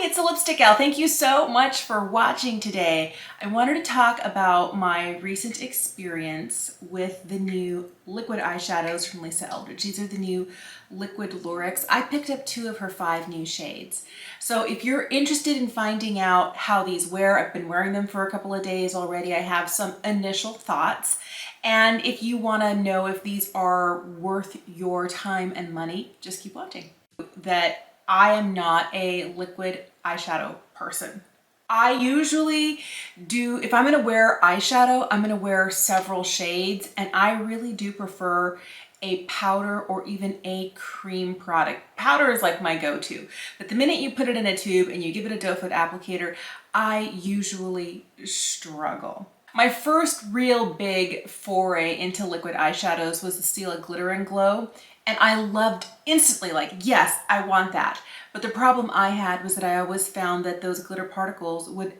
Hi, it's a Lipstick Gal. Thank you so much for watching today. I wanted to talk about my recent experience with the new liquid eyeshadows from Lisa Eldridge. These are the new Liquid Lurex. I picked up 2 of her 5 new shades. So if you're interested in finding out how these wear, I've been wearing them for a couple of days already. I have some initial thoughts. And if you want to know if these are worth your time and money, just keep watching. That I am not a liquid eyeshadow person. I usually do, if I'm gonna wear eyeshadow, I'm gonna wear several shades, and I really do prefer a powder or even a cream product. Powder is like my go-to, but the minute you put it in a tube and you give it a doe foot applicator, I usually struggle. My first real big foray into liquid eyeshadows was the Stila Glitter and Glow, and I loved instantly, like, yes, I want that. But the problem I had was that I always found that those glitter particles would,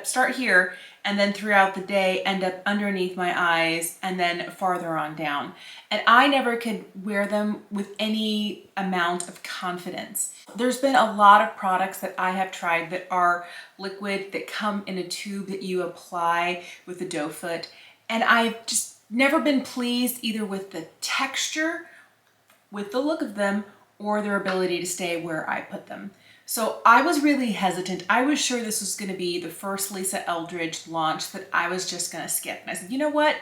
start here and then throughout the day end up underneath my eyes and then farther on down. And I never could wear them with any amount of confidence. There's been a lot of products that I have tried that are liquid, that come in a tube that you apply with the doe foot. And I've just never been pleased either with the texture, with the look of them, or their ability to stay where I put them. So I was really hesitant. I was sure this was gonna be the first Lisa Eldridge launch that I was just gonna skip. And I said, you know what?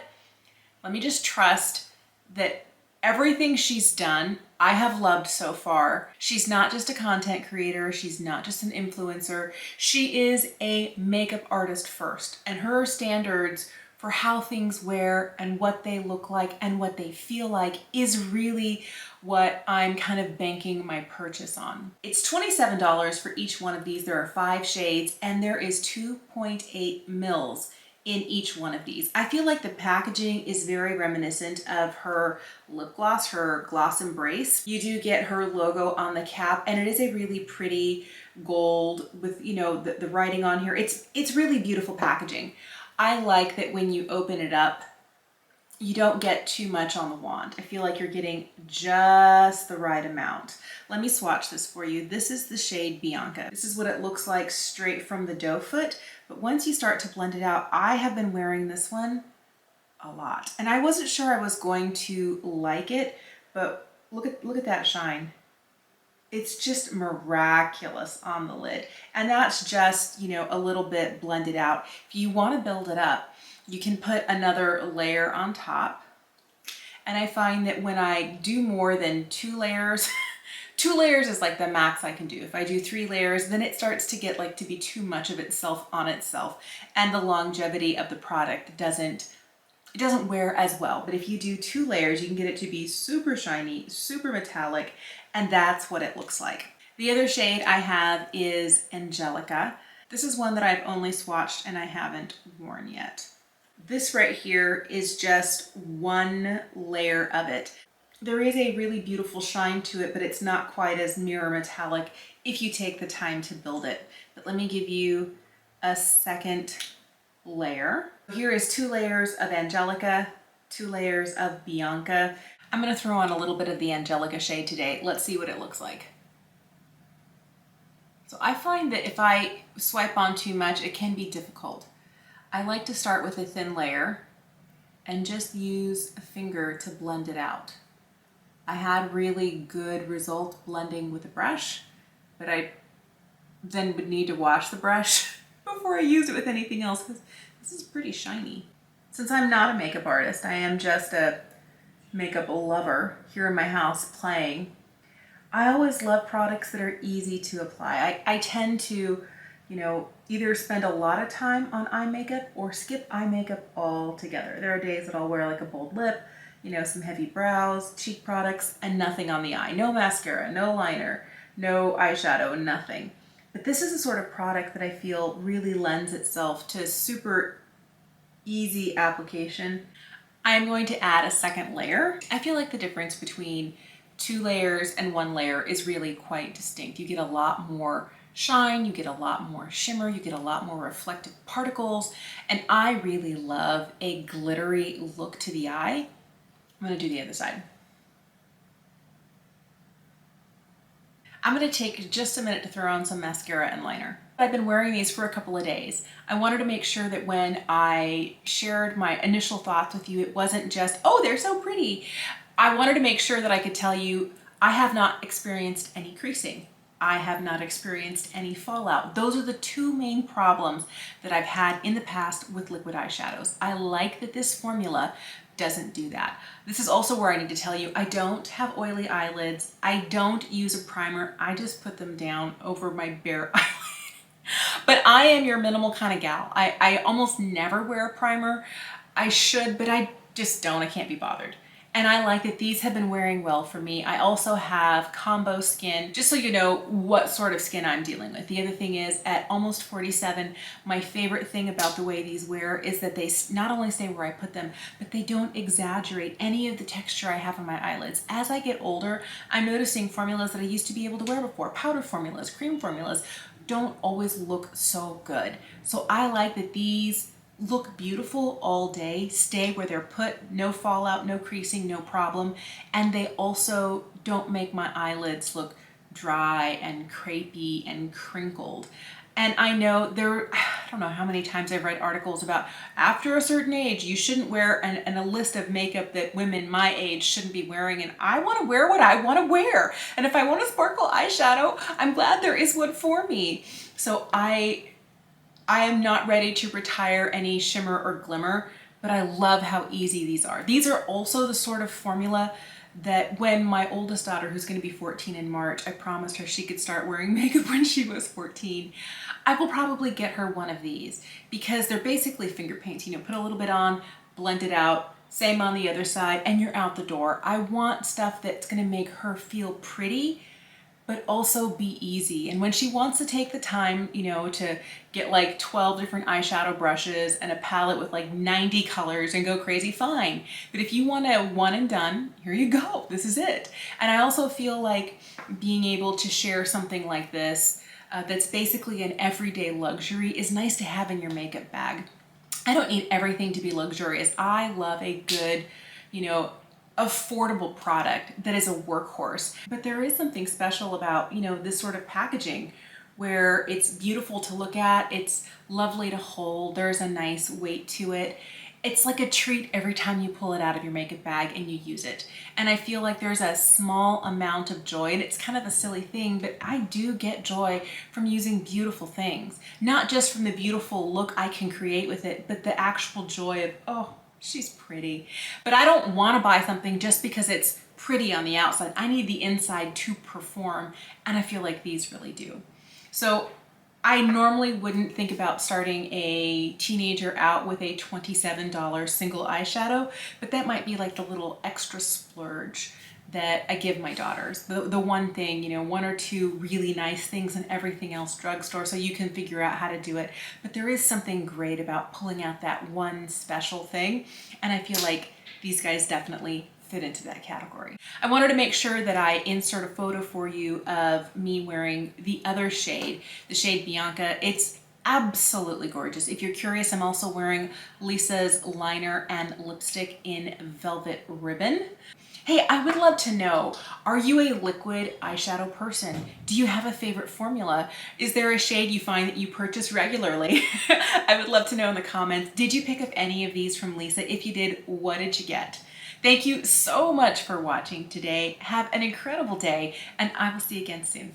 Let me just trust that everything she's done, I have loved so far. She's not just a content creator. She's not just an influencer. She is a makeup artist first, and her standards for how things wear and what they look like and what they feel like is really what I'm kind of banking my purchase on. It's $27 for each one of these. There are 5 shades and there is 2.8 mils in each one of these. I feel like the packaging is very reminiscent of her lip gloss, her Gloss Embrace. You do get her logo on the cap, and it is a really pretty gold with, the writing on here. It's really beautiful packaging. I like that when you open it up, you don't get too much on the wand. I feel like you're getting just the right amount. Let me swatch this for you. This is the shade Bianca. This is what it looks like straight from the doe foot. But once you start to blend it out, I have been wearing this one a lot. And I wasn't sure I was going to like it, but look at that shine. It's just miraculous on the lid. And that's just, a little bit blended out. If you want to build it up, you can put another layer on top. And I find that when I do more than 2 layers, 2 layers is like the max I can do. If I do 3 layers, then it starts to get like to be too much of itself on itself. And the longevity of the product doesn't wear as well. But if you do 2 layers, you can get it to be super shiny, super metallic, and that's what it looks like. The other shade I have is Angelica. This is one that I've only swatched and I haven't worn yet. This right here is just 1 layer of it. There is a really beautiful shine to it, but it's not quite as mirror metallic if you take the time to build it. But let me give you a second layer. Here is 2 layers of Angelica, 2 layers of Bianca. I'm gonna throw on a little bit of the Angelica shade today. Let's see what it looks like. So I find that if I swipe on too much, it can be difficult. I like to start with a thin layer and just use a finger to blend it out. I had really good result blending with a brush, but I then would need to wash the brush before I use it with anything else, because this is pretty shiny. Since I'm not a makeup artist, I am just a makeup lover here in my house playing. I always love products that are easy to apply. I tend to, either spend a lot of time on eye makeup or skip eye makeup altogether. There are days that I'll wear like a bold lip, some heavy brows, cheek products, and nothing on the eye. No mascara, no liner, no eyeshadow, nothing. But this is a sort of product that I feel really lends itself to super easy application. I'm going to add a second layer. I feel like the difference between 2 layers and 1 layer is really quite distinct. You get a lot more shine, you get a lot more shimmer, you get a lot more reflective particles, and I really love a glittery look to the eye. I'm gonna do the other side. I'm going to take just a minute to throw on some mascara and liner. I've been wearing these for a couple of days. I wanted to make sure that when I shared my initial thoughts with you, it wasn't just, oh, they're so pretty. I wanted to make sure that I could tell you I have not experienced any creasing. I have not experienced any fallout. Those are the two main problems that I've had in the past with liquid eyeshadows. I like that this formula doesn't do that. This is also where I need to tell you, I don't have oily eyelids. I don't use a primer. I just put them down over my bare eyelid. But I am your minimal kind of gal. I almost never wear a primer. I should, but I just don't. I can't be bothered. And I like that these have been wearing well for me. I also have combo skin, just so you know what sort of skin I'm dealing with. The other thing is, at almost 47, my favorite thing about the way these wear is that they not only stay where I put them, but they don't exaggerate any of the texture I have on my eyelids. As I get older, I'm noticing formulas that I used to be able to wear before, powder formulas, cream formulas, don't always look so good. So I like that these look beautiful all day, stay where they're put, no fallout, no creasing, no problem. And they also don't make my eyelids look dry and crepey and crinkled. And I know I don't know how many times I've read articles about after a certain age, you shouldn't wear a list of makeup that women my age shouldn't be wearing. And I want to wear what I want to wear. And if I want a sparkle eyeshadow, I'm glad there is one for me. So I am not ready to retire any shimmer or glimmer, but I love how easy these are. These are also the sort of formula that when my oldest daughter, who's going to be 14 in March, I promised her she could start wearing makeup when she was 14. I will probably get her one of these because they're basically finger paints. You know, put a little bit on, blend it out, same on the other side, and you're out the door. I want stuff that's going to make her feel pretty, but also be easy. And when she wants to take the time, you know, to get like 12 different eyeshadow brushes and a palette with like 90 colors and go crazy, fine. But if you want a one and done, here you go, this is it. And I also feel like being able to share something like this, that's basically an everyday luxury, is nice to have in your makeup bag. I don't need everything to be luxurious. I love a good, you know, affordable product that is a workhorse. But there is something special about, you know, this sort of packaging where it's beautiful to look at, it's lovely to hold, there's a nice weight to it. It's like a treat every time you pull it out of your makeup bag and you use it. And I feel like there's a small amount of joy, and it's kind of a silly thing, but I do get joy from using beautiful things. Not just from the beautiful look I can create with it, but the actual joy of, oh, she's pretty. But I don't want to buy something just because it's pretty on the outside. I need the inside to perform, and I feel like these really do. So I normally wouldn't think about starting a teenager out with a $27 single eyeshadow, but that might be like the little extra splurge that I give my daughters. The one thing, you know, one or two really nice things and everything else drugstore, so you can figure out how to do it. But there is something great about pulling out that one special thing, and I feel like these guys definitely fit into that category. I wanted to make sure that I insert a photo for you of me wearing the other shade, the shade Bianca. It's absolutely gorgeous. If you're curious, I'm also wearing Lisa's liner and lipstick in Velvet Ribbon. Hey, I would love to know, are you a liquid eyeshadow person? Do you have a favorite formula? Is there a shade you find that you purchase regularly? I would love to know in the comments. Did you pick up any of these from Lisa? If you did, what did you get? Thank you so much for watching today. Have an incredible day, and I will see you again soon.